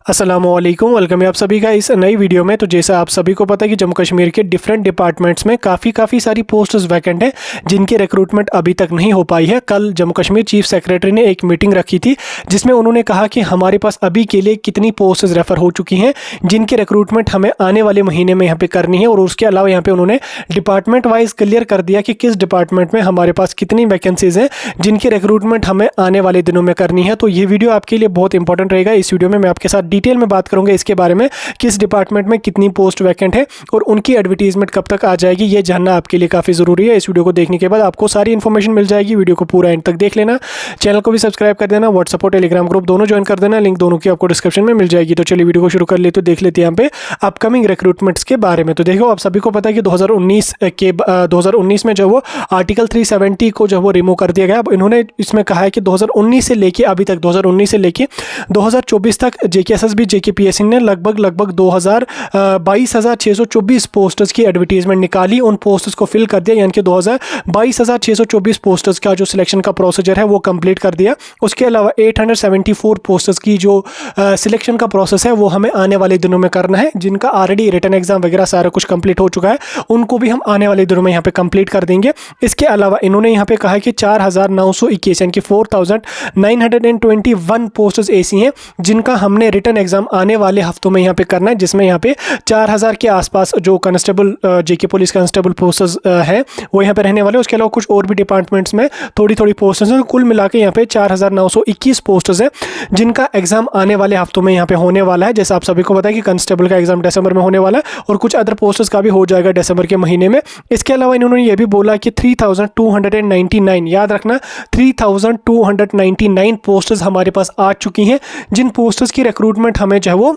अस्सलामुअलैकुम, वेलकम है आप सभी का इस नई वीडियो में। तो जैसा आप सभी को पता है कि जम्मू कश्मीर के डिफरेंट डिपार्टमेंट्स में काफ़ी सारी पोस्ट्स वैकेंट हैं जिनकी रिक्रूटमेंट अभी तक नहीं हो पाई है। कल जम्मू कश्मीर चीफ सेक्रेटरी ने एक मीटिंग रखी थी जिसमें उन्होंने कहा कि हमारे पास अभी के लिए कितनी पोस्ट्स रेफर हो चुकी हैं जिनकी रिक्रूटमेंट हमें आने वाले महीने में यहाँ पे करनी है। और उसके अलावा यहाँ पे उन्होंने डिपार्टमेंट वाइज क्लियर कर दिया कि किस डिपार्टमेंट में हमारे पास कितनी वैकेंसीज हैं जिनकी रिक्रूटमेंट हमें आने वाले दिनों में करनी है। तो ये वीडियो आपके लिए बहुत इंपॉर्टेंट रहेगा। इस वीडियो में मैं आपके साथ डिटेल में बात करूंगा इसके बारे में, किस डिपार्टमेंट में कितनी पोस्ट वैकेंट है और उनकी एडवर्टीजमेंट कब तक आ जाएगी, ये जानना आपके लिए काफ़ी ज़रूरी है। इस वीडियो को देखने के बाद आपको सारी इन्फॉर्मेशन मिल जाएगी। वीडियो को पूरा एंड तक देख लेना, चैनल को भी सब्सक्राइब कर देना, व्हाट्सएप और टेलीग्राम ग्रुप दोनों ज्वाइन कर देना, लिंक दोनों की आपको डिस्क्रिप्शन में मिल जाएगी। तो चलिए वीडियो को शुरू कर लेते, देख लेते हैं यहाँ पे अपकमिंग रिक्रूटमेंट्स के बारे में। तो देखो, आप सभी को पता है कि 2019 में जो वो आर्टिकल 370 को जो वो रिमूव कर दिया गया। अब इन्होंने इसमें कहा है कि 2019 से लेके अभी तक 2019 से लेके 2024 तक जेकेएसएसबी जेकेपीएससी ने लगभग 22,624 पोस्टर्स की एडवर्टीजमेंट निकाली, उन पोस्टर्स को फिल कर दिया, यानी कि 22,624 पोस्टर्स का जो सिलेक्शन का प्रोसीजर है वो कंप्लीट कर दिया। उसके अलावा 874 पोस्टर्स की जो सिलेक्शन का प्रोसेस है वो हमें आने वाले दिनों में करना है, जिनका ऑलरेडी रिटन एग्जाम वगैरह सारा कुछ कंप्लीट हो चुका है, उनको भी हम आने वाले दिनों में यहाँ पे कंप्लीट कर देंगे। इसके अलावा इन्होंने यहाँ पे कहा है कि 4,921 यानी कि 4,921 पोस्टर्स ऐसी हैं जिनका हमने रिटन एग्जाम आने वाले हफ्तों में यहाँ पे करना है, जिसमें यहाँ पे 4,000 के आसपास जो कांस्टेबल जेके पुलिस कांस्टेबल पोस्टर्स है वो यहाँ पे रहने वाले। उसके अलावा कुछ और भी डिपार्टमेंट्स में थोड़ी पोस्टर्स हैं। कुल मिला के यहाँ पे 4,921 पोस्टर्स हैं जिनका एग्जाम आने वाले हफ्तों में यहाँ पे होने वाला है। जैसा आप सभी को पता है कि कांस्टेबल का एग्जाम दिसंबर में होने वाला है और कुछ अदर पोस्टर्स का भी हो जाएगा दिसंबर के महीने में। इसके अलावा इन्होंने ये भी बोला कि 3,299, याद रखना 3,299 पोस्टर्स हमारे पास आ चुकी हैं, जिन पोस्टर्स की रिक्रूटमेंट हमें जो है वो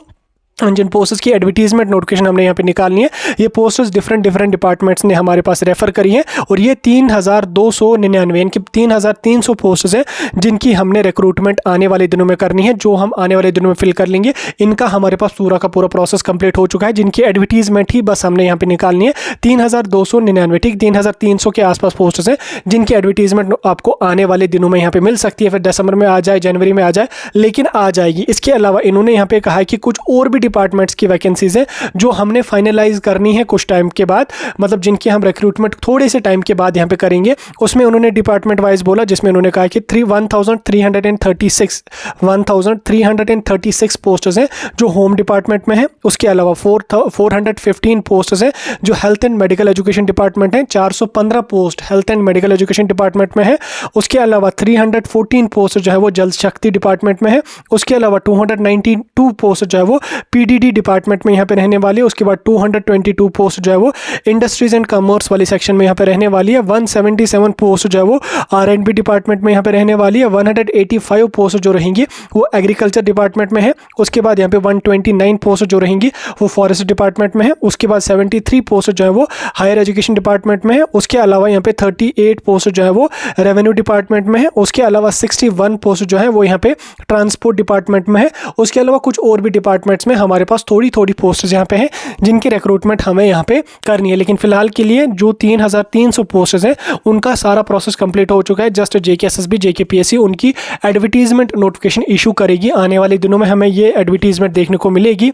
जिन पोस्टर्स की एडवर्टीजमेंट नोटिफिकेशन हमने यहाँ पे निकालनी है, ये पोस्टर्स डिफरेंट डिपार्टमेंट्स ने हमारे पास रेफर करी हैं और ये 3,299 यानी कि 3,300 पोस्टर्स हैं जिनकी हमने रिक्रूटमेंट आने वाले दिनों में करनी है, जो हम आने वाले दिनों में फिल कर लेंगे। इनका हमारे पास पूरा का पूरा प्रोसेस कंप्लीट हो चुका है, जिनकी एडवर्टीजमेंट ही बस हमने यहाँ पे निकालनी है। 3,299, ठीक 3,300 के आसपास पोस्टर्स हैं जिनकी एडवर्टीजमेंट आपको आने वाले दिनों में यहाँ पे मिल सकती है। फिर दिसंबर में आ जाए, जनवरी में आ जाए, लेकिन आ जाएगी। इसके अलावा इन्होंने यहाँ पे कहा है कि कुछ और भी डिपार्टमेंट्स की वैकेंसीज है जो हमने फाइनलाइज करनी है कुछ टाइम के बाद, मतलब जिनकी हम रिक्रूटमेंट थोड़े से टाइम के बाद यहाँ पे करेंगे। उसमें उन्होंने डिपार्टमेंट वाइज बोला, जिसमें उन्होंने कहा कि 1,336 पोस्टर्स हैं जो होम डिपार्टमेंट में है। उसके अलावा 415 पोस्टर्स हैं जो health and medical education department है। 415 post health and medical education department में है। उसके अलावा 314 पोस्ट जो है वो जल शक्ति डिपार्टमेंट में है। उसके अलावा 292 पोस्ट जो है वो पीडीडी डिपार्टमेंट में यहाँ पे रहने वाली है। उसके बाद 222 पोस्ट जो है वो इंडस्ट्रीज एंड कॉमर्स वाली सेक्शन में यहाँ पे रहने वाली है। 177 पोस्ट जो है वो आर&बी डिपार्टमेंट में यहाँ पे रहने वाली है। 185 पोस्ट जो रहेंगी वो एग्रीकल्चर डिपार्टमेंट में है। उसके बाद यहाँ पे 129 पोस्ट जो रहेंगी वो फॉरेस्ट डिपार्टमेंट में है। उसके बाद 73 पोस्ट जो है वो हायर एजुकेशन डिपार्टमेंट में है। उसके अलावा यहाँ पे 38 पोस्ट जो है वो रेवेन्यू डिपार्टमेंट में है। उसके अलावा 61 पोस्ट जो है वो यहाँ पे ट्रांसपोर्ट डिपार्टमेंट में है। उसके अलावा कुछ और भी डिपार्टमेंट्स में हमारे पास थोड़ी पोस्ट्स यहाँ पे हैं जिनकी रिक्रूटमेंट हमें यहाँ पे करनी है। लेकिन फिलहाल के लिए जो 3,300 पोस्ट्स हैं उनका सारा प्रोसेस कंप्लीट हो चुका है। जस्ट जेकेएसएसबी जेकेपीएससी उनकी एडवर्टीजमेंट नोटिफिकेशन इशू करेगी। आने वाले दिनों में हमें ये एडवर्टीजमेंट देखने को मिलेगी।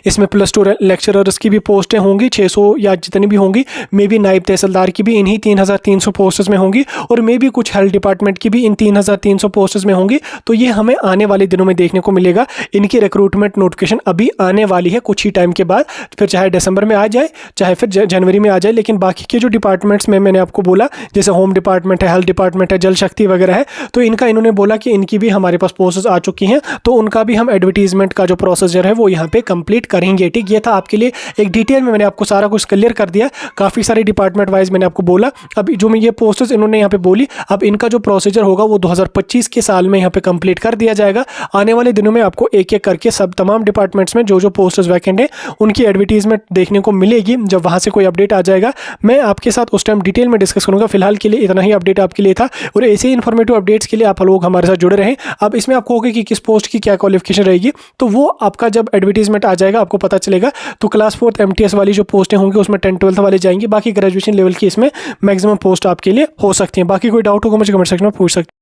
इसमें +2 लेक्चरर्स की भी पोस्टें होंगी, 600 या जितनी भी होंगी। मे बी नायब तहसीलदार की भी इन्हीं 3,300 पोस्ट्स में होंगी और मे बी कुछ हेल्थ डिपार्टमेंट की भी इन 3,300 पोस्ट्स में होंगी। तो ये हमें आने वाले दिनों में देखने को मिलेगा। इनकी रिक्रूटमेंट नोटिफिकेशन अभी आने वाली है कुछ ही टाइम के बाद, फिर चाहे दिसंबर में आ जाए चाहे फिर जनवरी में आ जाए। लेकिन बाकी के जो डिपार्टमेंट्स में मैंने आपको बोला, जैसे होम डिपार्टमेंट है, हेल्थ डिपार्टमेंट है, जल शक्ति वगैरह है, तो इनका इन्होंने बोला कि इनकी भी हमारे पास पोस्ट्स आ चुकी हैं, तो उनका भी हम एडवर्टीजमेंट का जो प्रोसीजर है वो यहाँ पे कंप्लीट करेंगे। ठीक, ये था आपके लिए एक डिटेल में मैंने आपको सारा कुछ क्लियर कर दिया। काफ़ी सारे डिपार्टमेंट वाइज मैंने आपको बोला। अब जो मैं ये पोस्टर्स इन्होंने यहाँ पे बोली, अब इनका जो प्रोसीजर होगा वो 2025 के साल में यहाँ पे कंप्लीट कर दिया जाएगा। आने वाले दिनों में आपको एक एक करके सब तमाम डिपार्टमेंट्स में जो पोस्टर्स वैकेंट हैं उनकी एडवर्टीजमेंट देखने को मिलेगी। जब वहाँ से कोई अपडेट आ जाएगा मैं आपके साथ उस टाइम डिटेल में डिस्कस करूँगा। फिलहाल के लिए इतना ही अपडेट आपके लिए था और ऐसे ही इन्फॉर्मेटिव अपडेट्स के लिए आप लोग हमारे साथ जुड़े रहें। अब इसमें आपको होगा कि किस पोस्ट की क्या क्वालिफिकेशन रहेगी, तो वो आपका जब एडवर्टीजमेंट आ जाएगा आपको पता चलेगा। तो क्लास 4 MTS वाली जो पोस्टें होंगी उसमें 10-12 वाले जाएंगी। बाकी ग्रेजुएशन लेवल की इसमें मैक्सिमम पोस्ट आपके लिए हो सकती हैं। बाकी कोई डाउट होगा मुझे कमेंट सेक्शन में पूछ सकते हैं।